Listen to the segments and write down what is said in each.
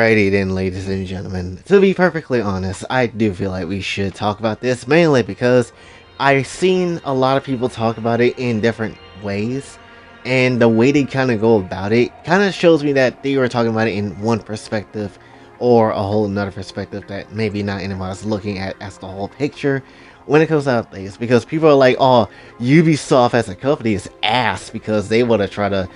Alrighty then, ladies and gentlemen. To be perfectly honest, I do feel like we should talk about this, mainly because I've seen a lot of people talk about it in different ways, and the way they kind of go about it kind of shows me that they were talking about it in one perspective or a whole another perspective that maybe not anybody's looking at as the whole picture when it comes out things, because people are like, oh, Ubisoft as a company is ass because they want to try to,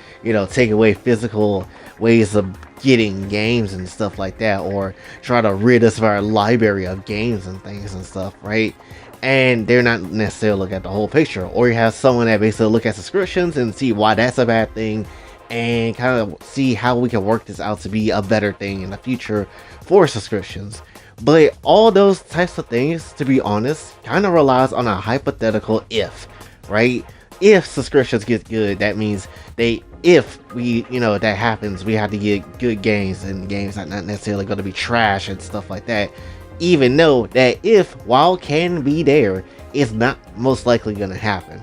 take away physical ways of getting games and stuff like that, or try to rid us of our library of games and things and stuff, right? And they're not necessarily looking at the whole picture. Or you have someone that basically look at subscriptions and see why that's a bad thing, and kind of see how we can work this out to be a better thing in the future for subscriptions. But all those types of things, to be honest, kind of relies on a hypothetical if, right? If subscriptions get good, that means if that happens, we have to get good games, and games that not necessarily going to be trash and stuff like that. Even though that if, while can be there, it's not most likely going to happen.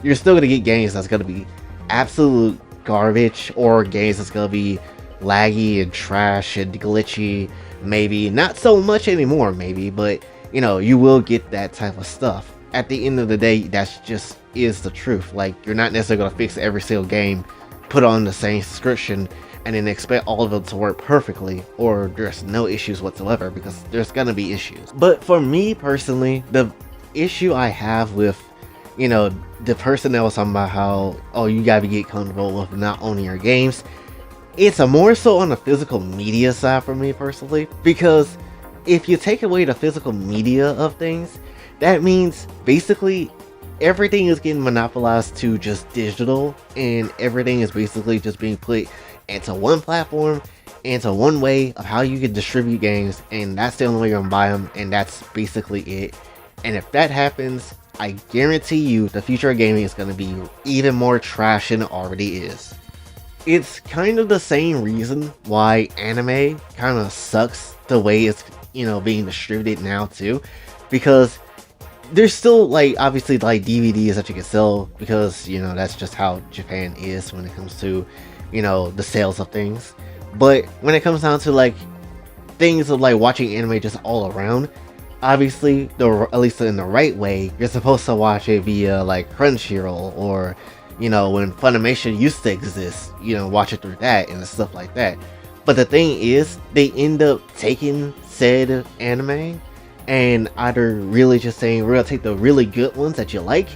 You're still going to get games that's going to be absolute garbage, or games that's going to be laggy and trash and glitchy. Maybe not so much anymore, maybe, but you will get that type of stuff. At the end of the day, that's just is the truth. Like, you're not necessarily going to fix every single game, put on the same subscription, and then expect all of them to work perfectly, or there's no issues whatsoever, because there's going to be issues. But for me personally, the issue I have with the person that was talking about how, oh, you gotta get comfortable with not owning your games, it's a more so on the physical media side for me personally, because if you take away the physical media of things, that means basically everything is getting monopolized to just digital, and everything is basically just being put into one platform, into one way of how you can distribute games, and that's the only way you're gonna buy them, and that's basically it. And if that happens, I guarantee you the future of gaming is going to be even more trash than it already is. It's kind of the same reason why anime kind of sucks the way it's being distributed now too, because there's still obviously DVDs that you can sell, because that's just how Japan is when it comes to the sales of things. But when it comes down to things of watching anime just all around, obviously, at least in the right way, you're supposed to watch it via Crunchyroll, or when Funimation used to exist, watch it through that and stuff like that. But the thing is, they end up taking said anime and either really just saying, we're gonna take the really good ones that you like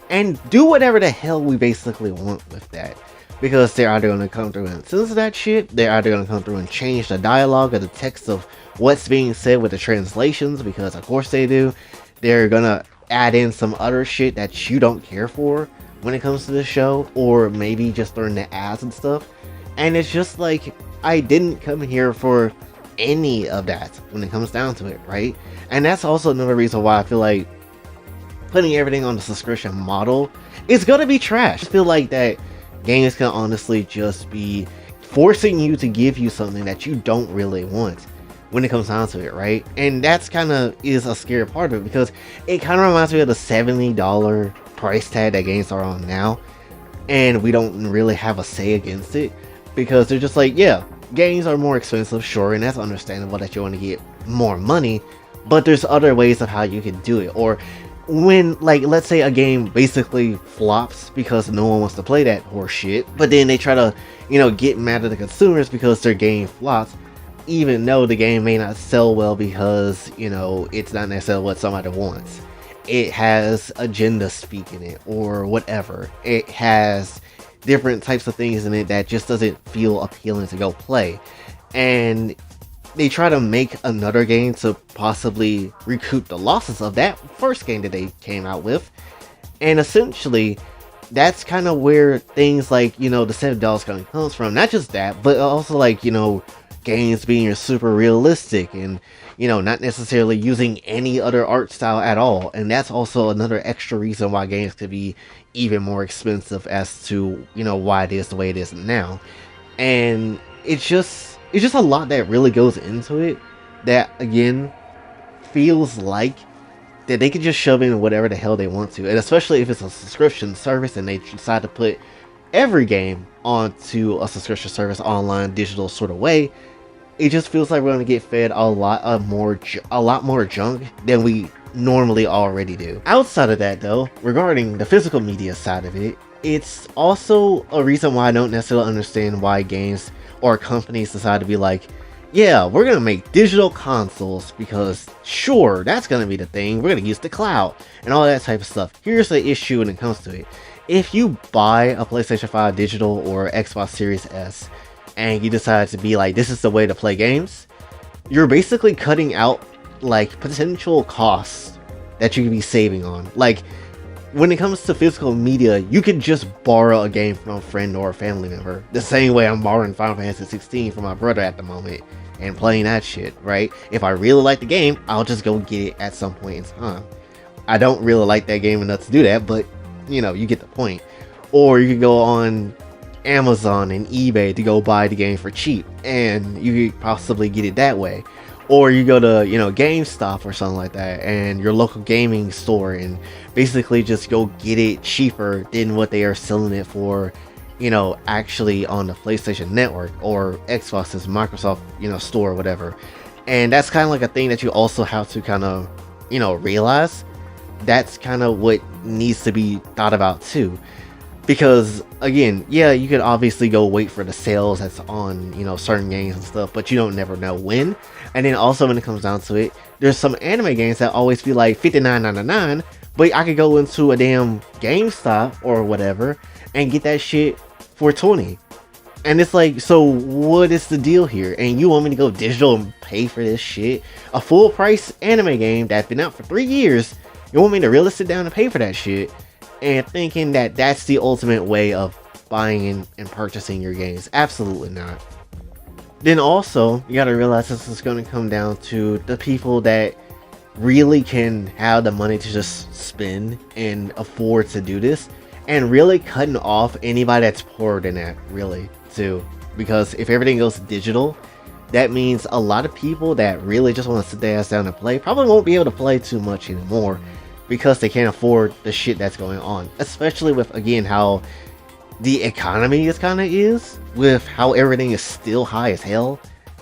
and do whatever the hell we basically want with that. Because they're either going to come through and censor that shit, they're either going to come through and change the dialogue or the text of what's being said with the translations, because of course they do. They're going to add in some other shit that you don't care for when it comes to the show, or maybe just during the ads and stuff. And it's just I didn't come here for any of that when it comes down to it, right? And that's also another reason why I feel like putting everything on the subscription model is going to be trash. I feel like that games can honestly just be forcing you to give you something that you don't really want when it comes down to it, right? And that's kind of is a scary part of it, because it kind of reminds me of the $70 price tag that games are on now, and we don't really have a say against it, because they're just yeah, games are more expensive, sure, and that's understandable that you want to get more money, but there's other ways of how you can do it. Or when let's say a game basically flops because no one wants to play that horse shit, but then they try to get mad at the consumers because their game flops, even though the game may not sell well because it's not necessarily what somebody wants. It has agenda speak in it, or whatever. It has different types of things in it that just doesn't feel appealing to go play, and they try to make another game to possibly recoup the losses of that first game that they came out with. And essentially, that's kind of where things the $7 kind of comes from. Not just that, but also games being super realistic and not necessarily using any other art style at all. And that's also another extra reason why games could be even more expensive as to why it is the way it is now. And it's just a lot that really goes into it, that again feels like that they can just shove in whatever the hell they want to. And especially if it's a subscription service and they decide to put every game onto a subscription service, online, digital sort of way, it just feels like we're gonna get fed a lot more junk than we normally already do. Outside of that though, regarding the physical media side of it, it's also a reason why I don't necessarily understand why games or companies decide to be like, yeah, we're gonna make digital consoles because sure, that's gonna be the thing. We're gonna use the cloud and all that type of stuff. Here's the issue when it comes to it. If you buy a PlayStation 5 digital or Xbox Series S and you decide to be like, this is the way to play games, you're basically cutting out like potential costs that you could be saving on. Like, when it comes to physical media, you can just borrow a game from a friend or a family member. The same way I'm borrowing Final Fantasy 16 from my brother at the moment and playing that shit, right? If I really like the game, I'll just go get it at some point in time. I don't really like that game enough to do that, but you know, you get the point. Or you could go on Amazon and eBay to go buy the game for cheap, and you could possibly get it that way. Or you go to, you know, GameStop or something like that, and your local gaming store, and basically just go get it cheaper than what they are selling it for, you know, actually on the PlayStation Network or Xbox's Microsoft, you know, store or whatever. And that's kind of like a thing that you also have to kind of, you know, realize. That's kind of what needs to be thought about too. Because again, yeah, you could obviously go wait for the sales that's on, you know, certain games and stuff, but you don't never know when. And then also when it comes down to it, there's some anime games that always be like $59.99, but I could go into a damn GameStop or whatever and get that shit for $20. And it's like, so what is the deal here? And you want me to go digital and pay for this shit? A full price anime game that's been out for 3 years, you want me to really sit down and pay for that shit? And thinking that that's the ultimate way of buying and purchasing your games. Absolutely not. Then also, you gotta realize this is gonna come down to the people that really can have the money to just spend and afford to do this, and really cutting off anybody that's poorer than that, really, too. Because if everything goes digital, that means a lot of people that really just want to sit their ass down and play probably won't be able to play too much anymore, because they can't afford the shit that's going on. Especially with, again, how the economy is with how everything is still high as hell,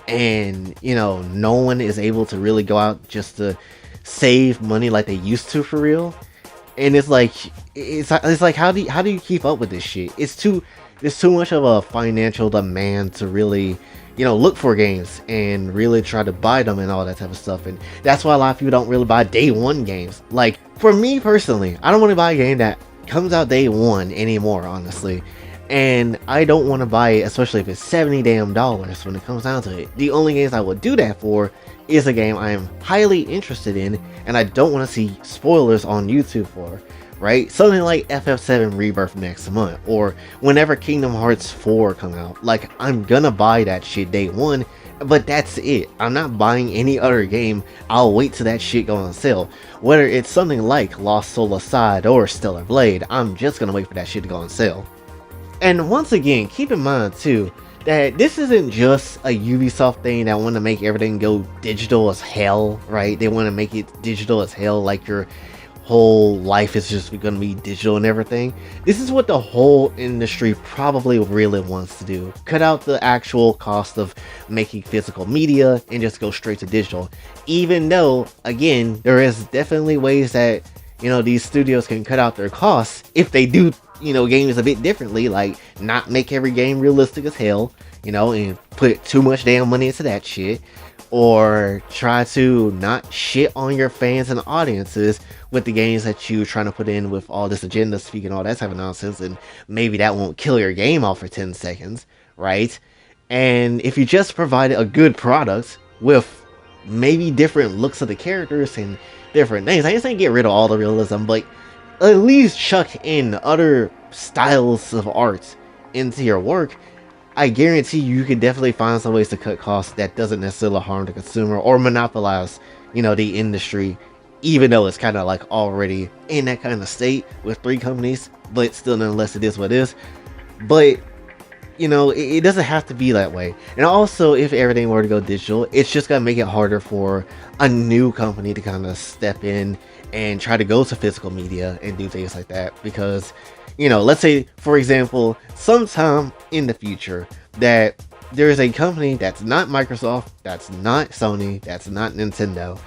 and you know, no one is able to really go out just to save money like they used to for real. And it's like how do you keep up with this shit? There's too much of a financial demand to really, you know, look for games and really try to buy them and all that type of stuff. And that's why a lot of people don't really buy day one games. Like, for me personally, I don't want to buy a game that comes out day one anymore, honestly. And I don't want to buy it, especially if it's $70 damn when it comes down to it. The only games I would do that for is a game I am highly interested in and I don't want to see spoilers on YouTube for. Right? Something like FF7 Rebirth next month, or whenever Kingdom Hearts 4 come out. Like, I'm gonna buy that shit day one, but that's it. I'm not buying any other game. I'll wait till that shit go on sale. Whether it's something like Lost Soul Aside or Stellar Blade, I'm just gonna wait for that shit to go on sale. And once again, keep in mind too, that this isn't just a Ubisoft thing that want to make everything go digital as hell, right? They want to make it digital as hell, like your whole life is just going to be digital and everything. This is what the whole industry probably really wants to do. Cut out the actual cost of making physical media and just go straight to digital. Even though, again, there is definitely ways that, you know, these studios can cut out their costs if they do, you know, games a bit differently, like not make every game realistic as hell, you know, and put too much damn money into that shit. Or try to not shit on your fans and audiences with the games that you're trying to put in with all this agenda speak and all that type of nonsense, and maybe that won't kill your game off for 10 seconds, right? And if you just provide a good product with maybe different looks of the characters and different things, I ain't saying get rid of all the realism, but at least chuck in other styles of art into your work, I guarantee you could definitely find some ways to cut costs that doesn't necessarily harm the consumer or monopolize, you know, the industry, even though it's kind of like already in that kind of state with 3 companies, but still nonetheless it is what it is. But, you know, it doesn't have to be that way. And also, if everything were to go digital, it's just gonna make it harder for a new company to kind of step in and try to go to physical media and do things like that. Because, you know, let's say, for example, sometime in the future that there is a company that's not Microsoft, that's not Sony, that's not Nintendo,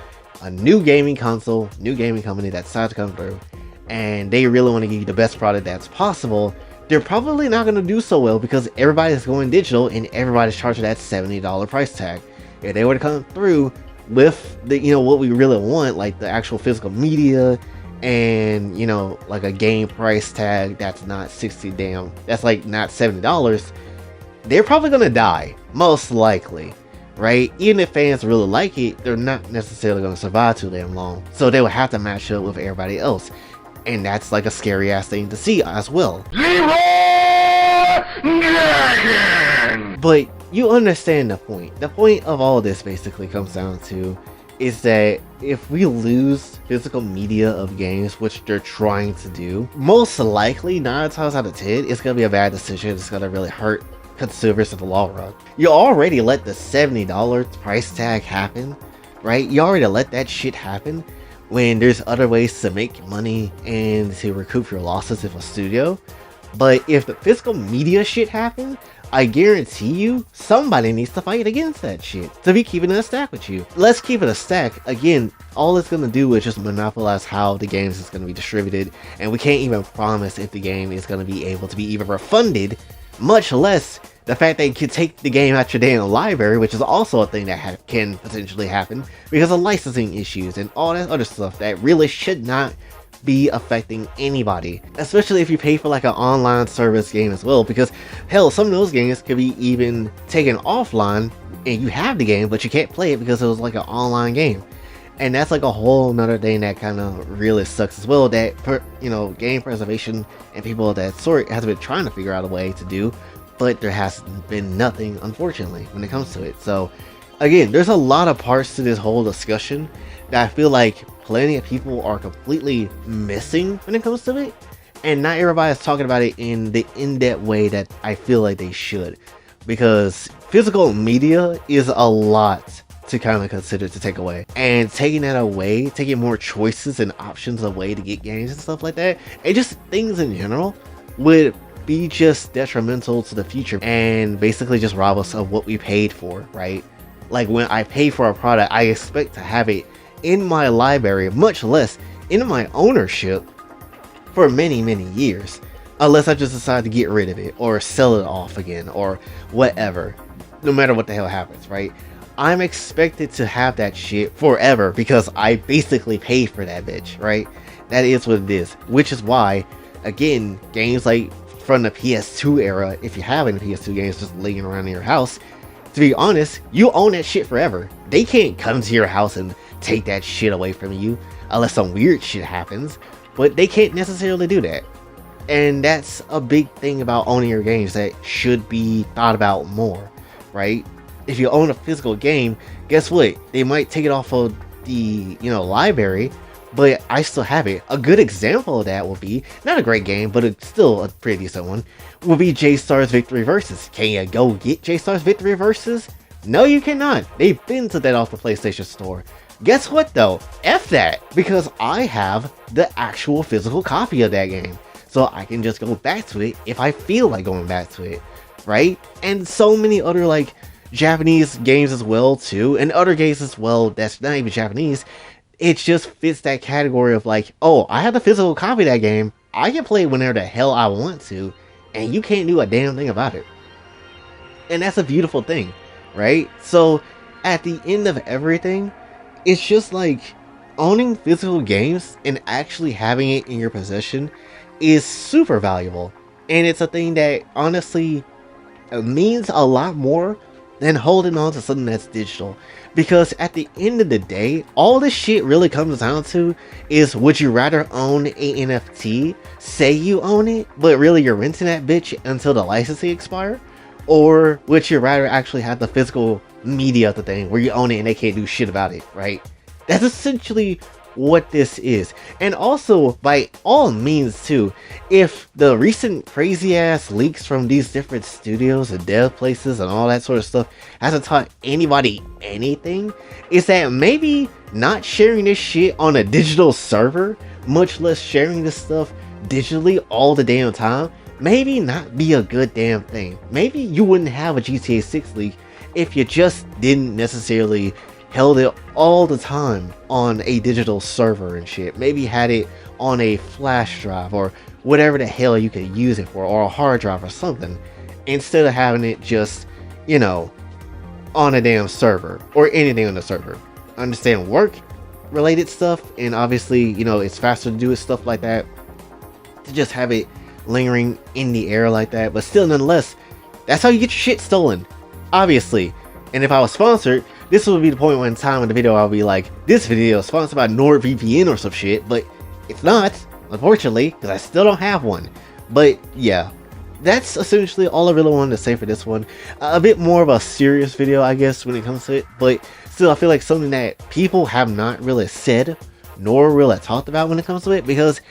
a new gaming console, new gaming company that's decided to come through, and they really want to give you the best product that's possible. They're probably not going to do so well because everybody's going digital and everybody's charging that $70 price tag. If they were to come through with the, what we really want, like the actual physical media and, like a game price tag that's not that's like not $70, they're probably going to die, most likely, right? Even if fans really like it, they're not necessarily going to survive too damn long. So they will have to match up with everybody else. And that's like a scary ass thing to see as well. But you understand the point. The point of all this basically comes down to is that if we lose physical media of games, which they're trying to do, most likely 9 times out of 10, it's going to be a bad decision. It's going to really hurt consumers in the long run. You already let the $70 price tag happen, right? You already let that shit happen when there's other ways to make money and to recoup your losses if a studio. But if the physical media shit happens, I guarantee you somebody needs to fight against that shit to be keeping it a stack with you. Let's keep it a stack. Again, all it's going to do is just monopolize how the games is going to be distributed, and we can't even promise if the game is going to be able to be even refunded, much less the fact that you can take the game out your damn library, which is also a thing that can potentially happen because of licensing issues and all that other stuff that really should not be affecting anybody, especially if you pay for like an online service game as well, because hell, some of those games could be even taken offline and you have the game but you can't play it because it was like an online game. And that's like a whole nother thing that kind of really sucks as well, that game preservation and people of that sort has been trying to figure out a way to do, but there has been nothing, unfortunately, when it comes to it. So again, there's a lot of parts to this whole discussion that I feel like plenty of people are completely missing when it comes to it, and not everybody is talking about it in the in-depth way that I feel like they should, because physical media is a lot to kind of consider to take away, and taking that away, taking more choices and options away to get games and stuff like that, and just things in general, would be just detrimental to the future and basically just rob us of what we paid for, right? Like when I pay for a product, I expect to have it in my library, much less in my ownership, for many years, unless I just decide to get rid of it or sell it off again or whatever, no matter what the hell happens, right? I'm expected to have that shit forever because I basically paid for that bitch, right? That is what it is, which is why, again, games like from the PS2 era, if you have any PS2 games just laying around in your house, to be honest, you own that shit forever. They can't come to your house and take that shit away from you unless some weird shit happens, but they can't necessarily do that. And that's a big thing about owning your games that should be thought about more, right? If you own a physical game, guess what? They might take it off of the library, but I still have it. A good example of that would be, not a great game, but it's still a pretty decent one, would be J-Star's Victory Versus. Can you go get J-Star's Victory Versus? No, you cannot. They've been to that off the PlayStation Store. Guess what though? F that, because I have the actual physical copy of that game. So I can just go back to it if I feel like going back to it, right? And so many other like Japanese games as well too, and other games as well that's not even Japanese. It just fits that category of like, oh, I have the physical copy of that game. I can play it whenever the hell I want to, and you can't do a damn thing about it. And that's a beautiful thing, right? So at the end of everything, it's just like owning physical games and actually having it in your possession is super valuable. And it's a thing that honestly means a lot more than holding on to something that's digital. Because at the end of the day, all this shit really comes down to is, would you rather own a NFT, say you own it, but really you're renting that bitch until the licensing expires? Or would you rather actually have the physical media of the thing where you own it and they can't do shit about it, right? That's essentially what this is. And also, by all means too, if the recent crazy ass leaks from these different studios and dev places and all that sort of stuff hasn't taught anybody anything, is that maybe not sharing this shit on a digital server, much less sharing this stuff digitally all the damn time, maybe not be a good damn thing. Maybe you wouldn't have a GTA 6 leak if you just didn't necessarily held it all the time on a digital server and shit. Maybe had it on a flash drive or whatever the hell you could use it for, or a hard drive or something, instead of having it just, you know, on a damn server or anything on the server. I understand work related stuff, and obviously, you know, it's faster to do with stuff like that, to just have it lingering in the air like that. But still, nonetheless, that's how you get your shit stolen, obviously. And if I was sponsored, this would be the point when time in the video I'll be like, this video is sponsored by NordVPN or some shit, but it's not, unfortunately, because I still don't have one. But yeah, that's essentially all I really wanted to say for this one. A bit more of a serious video, I guess, when it comes to it, but still, I feel like something that people have not really said nor really talked about when it comes to it, because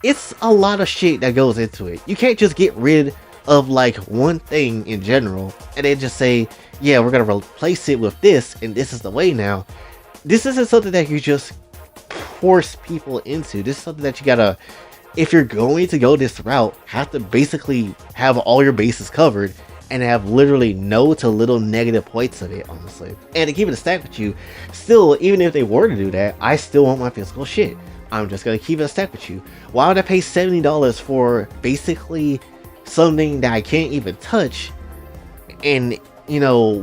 it's a lot of shit that goes into it. You can't just get rid of like one thing in general and then just say, yeah, we're gonna replace it with this and this is the way now. This isn't something that you just force people into. This is something that you gotta, if you're going to go this route, have to basically have all your bases covered and have literally no to little negative points of it, honestly. And to keep it a stack with you, still, even if they were to do that, I still want my physical shit. I'm just gonna keep it a stack with you. Why would I pay $70 for basically something that I can't even touch? And you know,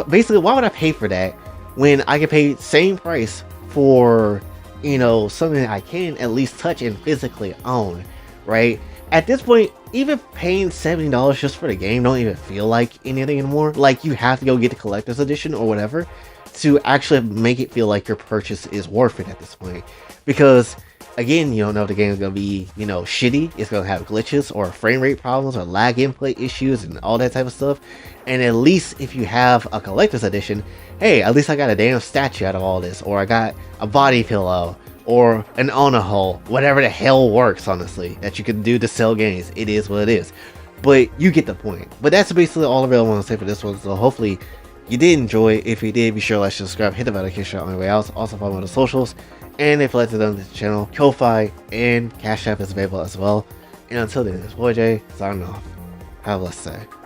basically, why would I pay for that when I can pay same price for, you know, something that I can at least touch and physically own, right? At this point, even paying $70 just for the game don't even feel like anything anymore. Like, you have to go get the collector's edition or whatever to actually make it feel like your purchase is worth it at this point. Because again, you don't know if the game is going to be, you know, shitty, it's going to have glitches or frame rate problems or lag input issues and all that type of stuff. And at least if you have a collector's edition, hey, at least I got a damn statue out of all this, or I got a body pillow, or an honor hole, whatever the hell works, honestly, that you can do to sell games. It is what it is. But you get the point. But that's basically all I really want to say for this one. So hopefully you did enjoy. If you did, be sure to like, subscribe, hit the notification on your way out. Also follow me on the socials. And if you'd like to donate to the channel, Kofi and Cash App is available as well. And until then, it's boy Jay, signing off. Have a blessed day.